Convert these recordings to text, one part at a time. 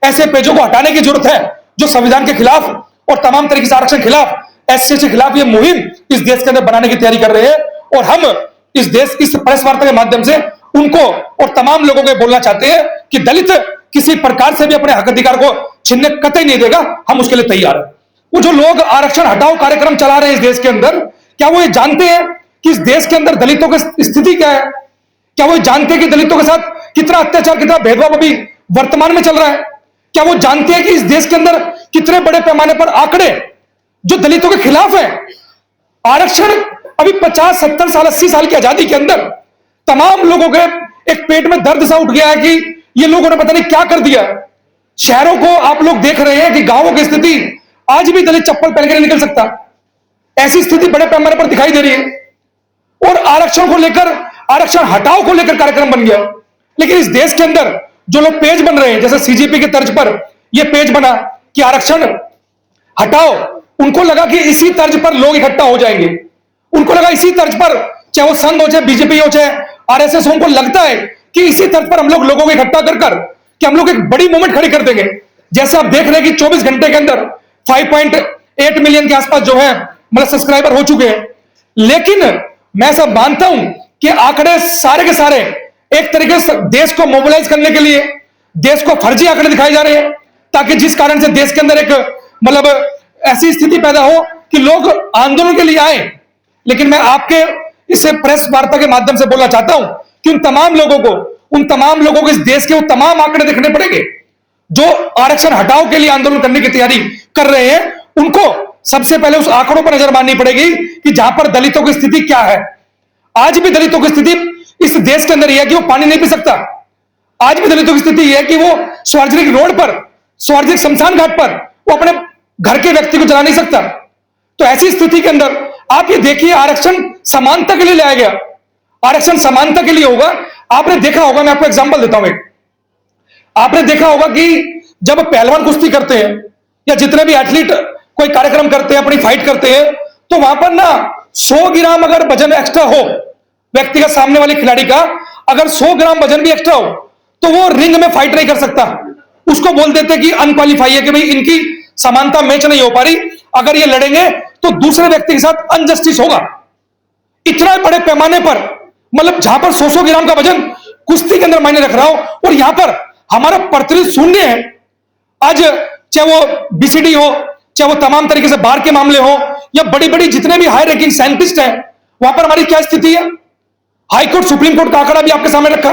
ऐसे पेजों को हटाने की जरूरत है जो संविधान के खिलाफ और तमाम तरीके से आरक्षण खिलाफ, एससी के खिलाफ ये मुहिम इस देश के अंदर बनाने की तैयारी कर रहे हैं। और हम इस प्रेस वार्ता के माध्यम से उनको और तमाम लोगों को बोलना चाहते हैं कि दलित किसी प्रकार से भी अपने हक अधिकार को छीनने कतई नहीं देगा, हम उसके लिए तैयार हैं। वो जो लोग आरक्षण हटाओ कार्यक्रम चला रहे हैं इस देश के अंदर, क्या वो ये जानते हैं कि इस देश के अंदर दलितों की स्थिति क्या है? क्या वो जानते हैं कि दलितों के साथ कितना अत्याचार, कितना भेदभाव अभी वर्तमान में चल रहा है? क्या वो जानते हैं कि इस देश के अंदर कितने बड़े पैमाने पर आंकड़े जो दलितों के खिलाफ है? आरक्षण अभी 50, 70 साल, 80 साल की आजादी के अंदर तमाम लोगों के एक पेट में दर्द सा उठ गया है कि ये लोगों ने पता नहीं क्या कर दिया। शहरों को आप लोग देख रहे हैं कि गांवों की स्थिति, आज भी दलित चप्पल पहन के नहीं निकल सकता, ऐसी स्थिति बड़े पैमाने पर दिखाई दे रही है। और आरक्षण को लेकर, आरक्षण हटाओ को लेकर कार्यक्रम बन गया। लेकिन इस देश के अंदर जो लोग पेज बन रहे हैं, जैसे सीजेपी के तर्ज पर यह पेज बना कि आरक्षण हटाओ, उनको लगा कि इसी तर्ज पर लोग इकट्ठा हो जाएंगे। उनको लगा इसी तर्ज पर, चाहे वो संघ हो, चाहे बीजेपी हो, चाहे आरएसएस हो, उनको लगता है कि इसी तर्ज पर हम लोगों को इकट्ठा कर कि हम लोग एक बड़ी मूवमेंट खड़ी कर देंगे। जैसे आप देख रहे हैं कि 24 घंटे के अंदर 5.8 मिलियन के आसपास जो है मतलब सब्सक्राइबर हो चुके हैं। लेकिन मैं सब मानता हूं कि आंकड़े सारे के सारे एक तरीके से देश को मोबिलाइज करने के लिए, देश को फर्जी आंकड़े दिखाए जा रहे हैं, ताकि जिस कारण से देश के अंदर एक मतलब ऐसी स्थिति पैदा हो कि लोग आंदोलन के लिए आए। लेकिन मैं आपके इस प्रेस वार्ता के माध्यम से बोलना चाहता हूं कि उन तमाम लोगों को इस देश के वो तमाम आंकड़े देखने पड़ेंगे जो आरक्षण हटाओ के लिए आंदोलन करने की तैयारी कर रहे हैं। उनको सबसे पहले उस आंकड़ों पर नजर मारनी पड़ेगी कि जहां पर दलितों की स्थिति क्या है। आज भी दलितों की स्थिति इस देश के अंदर यह है कि वो पानी नहीं पी सकता। आज भी दलितों की स्थिति यह है कि वो सार्वजनिक रोड पर, सार्वजनिक शमशान घाट पर वो अपने घर के व्यक्ति को जला नहीं सकता। तो ऐसी स्थिति के अंदर आप ये देखिए, आरक्षण समानता के लिए लाया गया। आरक्षण समानता के लिए होगा। आपने देखा होगा, मैं आपको एग्जांपल देता हूं एक। आपने देखा होगा कि जब पहलवान कुश्ती करते हैं या जितने भी एथलीट कोई कार्यक्रम करते हैं, अपनी फाइट करते हैं, तो वहां पर ना 100 ग्राम अगर वजन एक्स्ट्रा हो व्यक्ति का, सामने वाले खिलाड़ी का अगर 100 ग्राम वजन भी एक्स्ट्रा हो तो वो रिंग में फाइट नहीं कर सकता। उसको बोल देते कि अनक्वालिफाई है, कि भाई इनकी समानता मैच नहीं हो पा रही, अगर ये लड़ेंगे तो दूसरे व्यक्ति के साथ अनजस्टिस होगा। इतना बड़े पैमाने पर, मतलब जहां पर 100 ग्राम का वजन कुश्ती के अंदर मायने रख रहा हो, और यहां पर हमारा प्रतिनिधि शून्य है। आज चाहे वो बीसीडी हो, चाहे वो तमाम तरीके से बाहर के मामले हो, या बड़ी बड़ी जितने भी हाई रैंकिंग साइंटिस्ट हैं, वहां पर हमारी क्या स्थिति है? हाईकोर्ट, सुप्रीम कोर्ट का आंकड़ा भी आपके सामने रखा।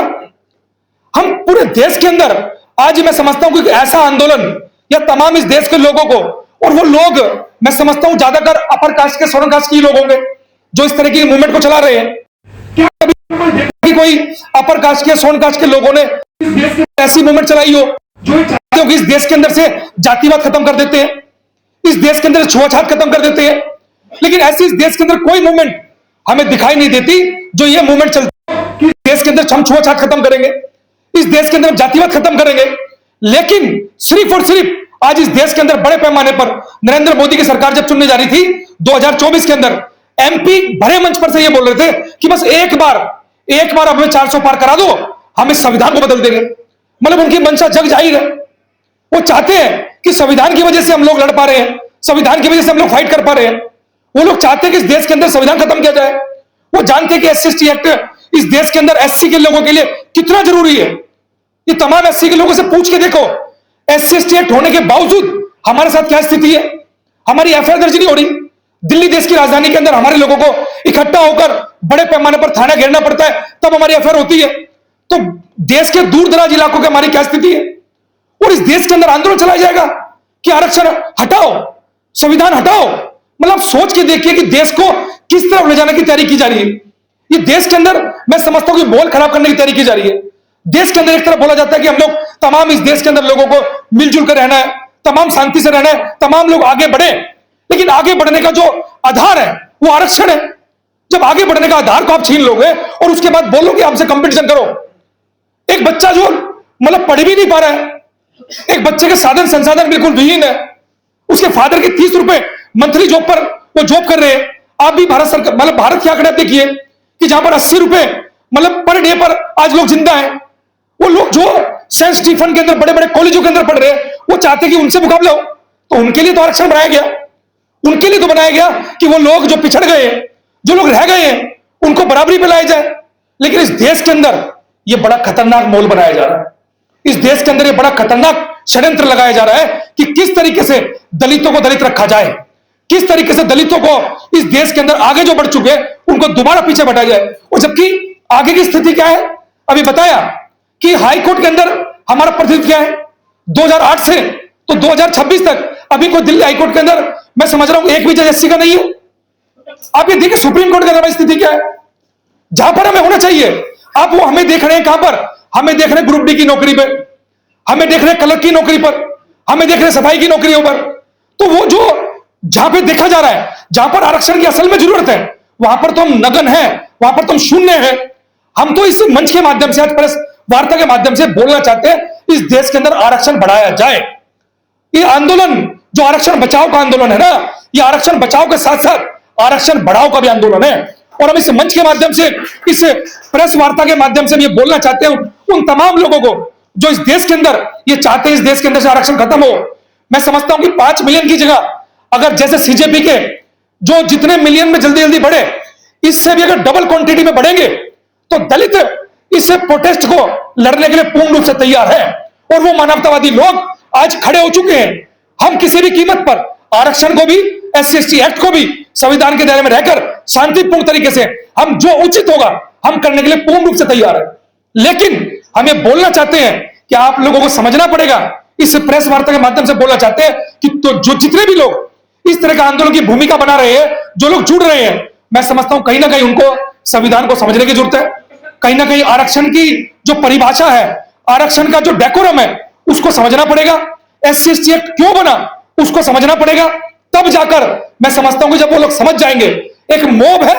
हम पूरे देश के अंदर आज मैं समझता हूं कि ऐसा आंदोलन या तमाम इस देश के लोगों को, और वो लोग मैं समझता हूं ज्यादातर अपर कास्ट के, स्वर्ण कास्ट के लोग होंगे जो इस तरह की मूवमेंट को चला रहे हैं। क्या कभी कोई अपर कास्ट के, स्वर्ण कास्ट के लोगों ने इस देश में ऐसी मूवमेंट चलाई हो जो चाहते हो कि इस देश के अंदर से जातिवाद खत्म कर देते हैं, इस देश के अंदर छुआछात खत्म कर देते हैं? लेकिन ऐसी इस देश के अंदर कोई मूवमेंट हमें दिखाई नहीं देती जो ये मूवमेंट चलती है कि इस देश के अंदर हम छुआछात खत्म करेंगे, इस देश के अंदर जातिवाद खत्म करेंगे। लेकिन सिर्फ और सिर्फ आज इस देश के अंदर बड़े पैमाने पर नरेंद्र मोदी की सरकार जब चुनने जा रही थी 2024 के अंदर, एमपी भरे मंच पर से ये बोल रहे थे कि बस एक बार अब हमें 400 पार करा दो, हम इस संविधान को बदल देंगे। मतलब उनकी मंशा जग जाहिर है। वो चाहते हैं कि संविधान की वजह से हम लोग लड़ पा रहे हैं, संविधान की वजह से हम लोग फाइट कर पा रहे हैं। वो लोग चाहते हैं कि इस देश के अंदर संविधान खत्म किया जाए। वो जानते हैं कि SC/ST एक्ट इस देश के अंदर SC के लोगों के लिए कितना जरूरी है। ये तमाम SC के लोगों से पूछ के देखो, SC/ST एक्ट होने के बावजूद हमारे साथ क्या स्थिति है। हमारी FIR दर्ज नहीं हो रही। दिल्ली देश की राजधानी के अंदर हमारे लोगों को इकट्ठा होकर बड़े पैमाने पर थाना घेरना पड़ता है, तब हमारी FIR होती है। तो देश के दूर दराज इलाकों की हमारी क्या स्थिति है? और इस देश के अंदर आंदोलन चलाया जाएगा कि आरक्षण हटाओ, संविधान हटाओ। मतलब सोच के देखिए कि देश को किस तरफ ले जाने की तैयारी की जा रही है। ये देश के अंदर मैं समझता हूं कि माहौल खराब करने की तैयारी की जा रही है। देश के अंदर एक तरफ बोला जाता है कि हम लोग तमाम इस देश के अंदर लोगों को मिलजुल कर रहना है, तमाम शांति से रहना है, तमाम लोग आगे बढ़े। लेकिन आगे बढ़ने का जो आधार है वो आरक्षण है। जब आगे बढ़ने का आधार को आप छीन लोगे और उसके बाद बोलोगे आपसे कंपटीशन करो। एक बच्चा जो मतलब पढ़ भी नहीं पा रहा है, एक बच्चे के साधन संसाधन बिल्कुल विहीन है, उसके फादर के 30 रुपए मंथली जॉब पर वो जॉब कर रहे हैं। आप भी भारत सरकार मतलब भारत के आंकड़े देखिए कि जहां पर 80 रुपए मतलब पर डे पर आज लोग जिंदा हैं। वो लोग जो सेंट स्टीफन के अंदर बड़े बड़े कॉलेजों के अंदर पढ़ रहे हैं, वो चाहते कि उनसे मुकाबला हो, तो उनके लिए तो आरक्षण बनाया गया, उनके लिए तो बनाया गया कि वो लोग जो पिछड़ गए, जो लोग रह गए हैं, उनको बराबरी पे लाया जाए। लेकिन इस देश के अंदर ये बड़ा खतरनाक माहौल बनाया जा रहा है, इस देश के अंदर ये बड़ा खतरनाक षड्यंत्र लगाया जा रहा है कि किस तरीके से दलितों को दलित रखा जाए, किस तरीके से दलितों को इस देश के अंदर आगे जो बढ़ चुके हैं उनको दोबारा पीछे बढ़ाया जाए। और जबकि आगे की स्थिति क्या है, अभी बताया कि हाई कोर्ट के अंदर हमारा प्रतिनिधित्व क्या है 2008 से तो 2026 तक, अभी कोई दिल्ली हाई कोर्ट के अंदर मैं समझ रहा हूं एक भी जज एससी का नहीं है। आप ये देखिए सुप्रीम कोर्ट के अंदर स्थिति क्या है, जहां पर हमें होना चाहिए, आप वो हमें देख रहे हैं कहां पर, हमें देख रहे हैं ग्रुप डी की नौकरी पे, हमें देख रहे हैं क्लर्क की नौकरी पर, हमें देख रहे हैं सफाई की नौकरियों पर। तो वो जो जहां पे देखा जा रहा है, जहां पर आरक्षण की असल में जरूरत है, वहां पर तो हम नगन हैं, वहां पर तो हम शून्य हैं। हम तो इस मंच के माध्यम से, आज प्रेस वार्ता के माध्यम से बोलना चाहते हैं इस देश के अंदर आरक्षण बढ़ाया जाए। ये आंदोलन जो आरक्षण बचाओ का आंदोलन है ना, ये आरक्षण बचाओ के साथ साथ आरक्षण बढ़ाओ का भी आंदोलन है। और हम इस मंच के माध्यम से, इस प्रेस वार्ता के माध्यम से ये बोलना चाहते हैं उन तमाम लोगों को जो इस देश के अंदर ये चाहते हैं इस देश के अंदर से आरक्षण खत्म हो। मैं समझता हूं कि 5 मिलियन की जगह अगर जैसे सीजेपी के जो जितने मिलियन में जल्दी जल्दी बढ़े, इससे भी अगर डबल क्वांटिटी में बढ़ेंगे तो दलित इस प्रोटेस्ट को लड़ने के लिए पूर्ण रूप से तैयार है। और वो मानवतावादी लोग आज खड़े हो चुके हैं। हम किसी भी कीमत पर आरक्षण को भी, SC/ST एक्ट को भी संविधान के दायरे में रहकर शांतिपूर्ण तरीके से हम जो उचित होगा हम करने के लिए पूर्ण रूप से तैयार है। लेकिन हम ये बोलना चाहते हैं कि आप लोगों को समझना पड़ेगा, इस प्रेस वार्ता के माध्यम से बोलना चाहते हैं कि तो जो जितने भी लोग इस तरह का आंदोलन की भूमिका बना रहे हैं, जो लोग जुड़ रहे हैं, मैं समझता हूं कहीं ना कहीं उनको संविधान को समझने की जरूरत है। कहीं ना कहीं आरक्षण की जो परिभाषा है, आरक्षण का जो डेकोरम है, उसको समझना पड़ेगा। SC/ST एक्ट क्यों बना उसको समझना पड़ेगा। तब जाकर मैं समझता हूं कि जब वो लोग समझ जाएंगे, एक मोब है,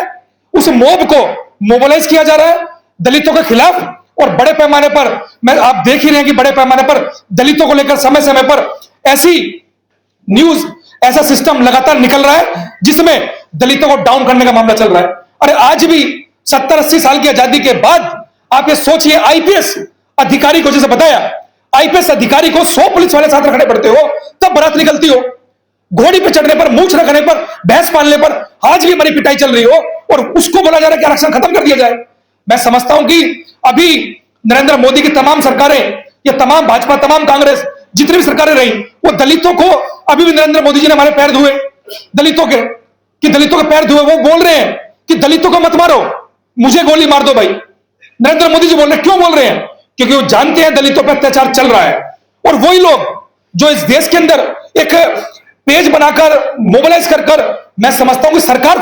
उस मोब को मोबिलाइज किया जा रहा है दलितों के खिलाफ। और बड़े पैमाने पर आप देख ही रहे हैं कि बड़े पैमाने पर दलितों को लेकर समय समय पर ऐसी न्यूज, ऐसा सिस्टम लगातार निकल रहा है जिसमें दलितों को डाउन करने का मामला चल रहा है। अरे आज भी 70-80 साल की आजादी के बाद आप ये सोचिए, आईपीएस अधिकारी को, जैसे बताया, आईपीएस अधिकारी को 100 पुलिस वाले साथ रखने पड़ते हो तब बारात निकलती हो। घोड़ी पे चढ़ने पर, मूंछ रखने पर, भैंस पालने पर आज भी हमारी पिटाई चल रही हो और उसको बोला जा रहा है कि आरक्षण खत्म कर दिया जाए। मैं समझता हूं कि अभी नरेंद्र मोदी की तमाम सरकारें, ये तमाम भाजपा, तमाम कांग्रेस, जितनी भी सरकारें रही, वो दलितों को, अभी भी नरेंद्र मोदी जी ने हमारे पैर धुए दलितों के, कि दलितों के पैर धुए। वो बोल रहे हैं कि दलितों को मत मारो, मुझे गोली मार दो भाई। नरेंद्र मोदी जी बोल रहे हैं, क्यों बोल रहे हैं? क्योंकि वो जानते हैं दलितों पर अत्याचार चल रहा है। और वही लोग जो इस देश के अंदर एक पेज बनाकर मोबिलाइज कर मैं समझता हूं कि सरकार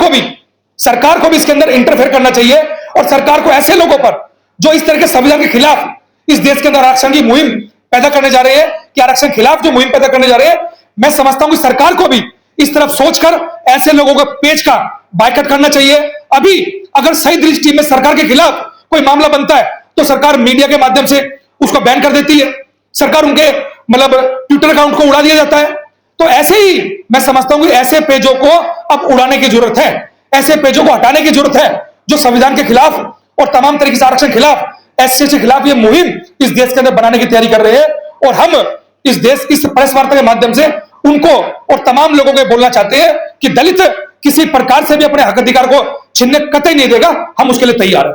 को भी इसके अंदर इंटरफेयर करना चाहिए। और सरकार को ऐसे लोगों पर जो इस तरह के संविधान के खिलाफ इस देश के अंदर आरक्षण की मुहिम पैदा करने जा रहे हैं, कि आरक्षण खिलाफ जो मुहिम पैदा करने जा रहे हैं, मैं समझता हूं कि सरकार को भी इस तरफ सोचकर ऐसे लोगों को पेज का बायकॉट करना चाहिए। अभी अगर सही दृष्टि में सरकार के खिलाफ कोई मामला बनता है तो सरकार मीडिया के माध्यम से उसको बैन कर देती है, सरकार उनके मतलब ट्विटर अकाउंट को उड़ा दिया जाता है। तो ऐसे ही मैं समझता हूं कि ऐसे पेजों को अब उड़ाने की जरूरत है, ऐसे पेजों को हटाने की जरूरत है जो संविधान के खिलाफ और तमाम तरीके से आरक्षण खिलाफ, SC के खिलाफ ये मुहिम इस देश के अंदर बनाने की तैयारी कर रहे हैं। और हम इस प्रेस वार्ता के माध्यम से उनको और तमाम लोगों को बोलना चाहते हैं कि दलित किसी प्रकार से भी अपने हक अधिकार को छीनने कतई नहीं देगा, हम उसके लिए तैयार हैं।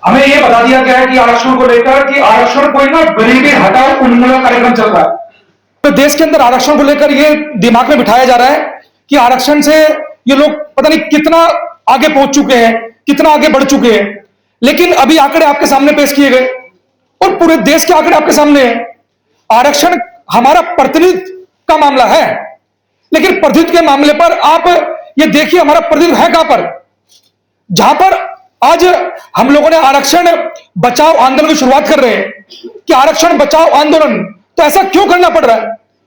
हमें यह बता दिया गया है कि आरक्षण को लेकर कि आरक्षण कोई ना गरीबी हटाओ उन्मूलन कार्यक्रम चल रहा है। तो देश के अंदर आरक्षण को लेकर ये दिमाग में बिठाया जा रहा है कि आरक्षण से ये लोग पता नहीं कितना आगे पहुंच चुके हैं, कितना आगे बढ़ चुके हैं। लेकिन अभी आंकड़े आपके सामने पेश किए गए और पूरे देश के आंकड़े आपके सामने हैं। आरक्षण हमारा प्रतिनिधित्व का मामला है, लेकिन प्रतिनिधित्व के मामले पर आप ये देखिए हमारा प्रतिनिधित्व है कहां पर, जहां पर आज हम लोगों ने आरक्षण बचाओ आंदोलन की शुरुआत कर रहे हैं कि आरक्षण बचाओ आंदोलन। तो ऐसा क्यों करना पड़ रहा है?